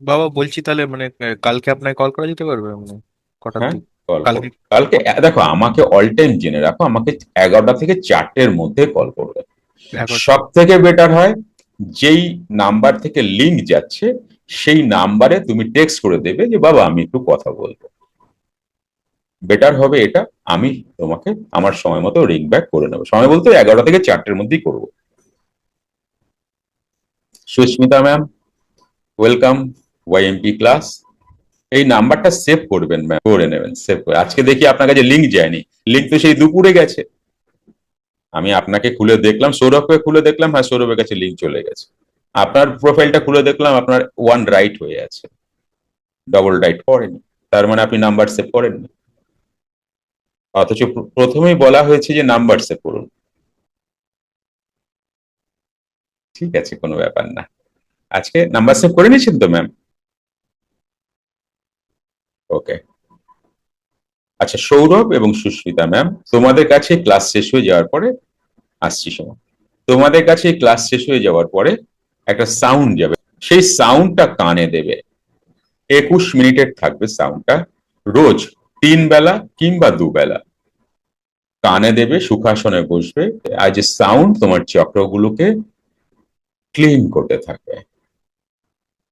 বাবা বলছি তাহলে মানে কালকে আপনাকে কল করা যেতে পারবে মানে কটার হ্যাঁ, দিক? কল কালকে? করো কালকে। দেখো, আমাকে অল টাইম জেনে রাখো, আমাকে 11টা থেকে 4টের মধ্যে কল করবে। এগারোটা? সব থেকে বেটার হয়, যেই নাম্বার থেকে লিঙ্ক যাচ্ছে সেই নাম্বারে তুমি টেক্সট করে দেবে যে বাবা আমি একটু কথা বলবো। বেটার হবে এটা। আমি তোমাকে আমার সময় মতো রিং ব্যাক করে নেবো, সময় বলতে 11টা থেকে 4টের মধ্যেই করবো। Sushmita ma'am, welcome, YMP class. এই নাম্বারটা সেভ করবেন ম্যাম, করে নেবেন, সেভ করে। আজকে দেখি আপনার কাছে লিঙ্ক যায়নি, লিঙ্ক তো সেই দুপুরে গেছে। আমি আপনাকে খুলে দেখলাম, সৌরভকে খুলে দেখলাম, হ্যাঁ সৌরভের কাছে লিঙ্ক চলে গেছে। আপনার প্রোফাইলটা খুলে দেখলাম, আপনার ওয়ান রাইট হয়ে আছে, ডবল রাইট পড়েনি। তার মানে আপনি নাম্বার সেভ করেননি। অথচ প্রথমেই বলা হয়েছে যে নাম্বার সেভ করুন। ঠিক আছে, কোনো ব্যাপার না। আজকে নাম্বার সেভ করে নিয়েছেন তো ম্যাম? ওকে। আচ্ছা, সৌরভ এবং সুস্মিতা ম্যাম, তোমাদের কাছে ক্লাস শেষ হয়ে যাওয়ার পরে আসছি সময়, তোমাদের কাছে ক্লাস শেষ হয়ে যাওয়ার পরে একটা সাউন্ড যাবে, সেই সাউন্ডটা কানে দেবে। 21 মিনিটের থাকবে সাউন্ডটা, রোজ 3 বেলা কিংবা 2 বেলা কানে দেবে, সুখাসনে বসবে। আর যে সাউন্ড তোমার চক্রগুলোকে ক্লিন করতে থাকবে।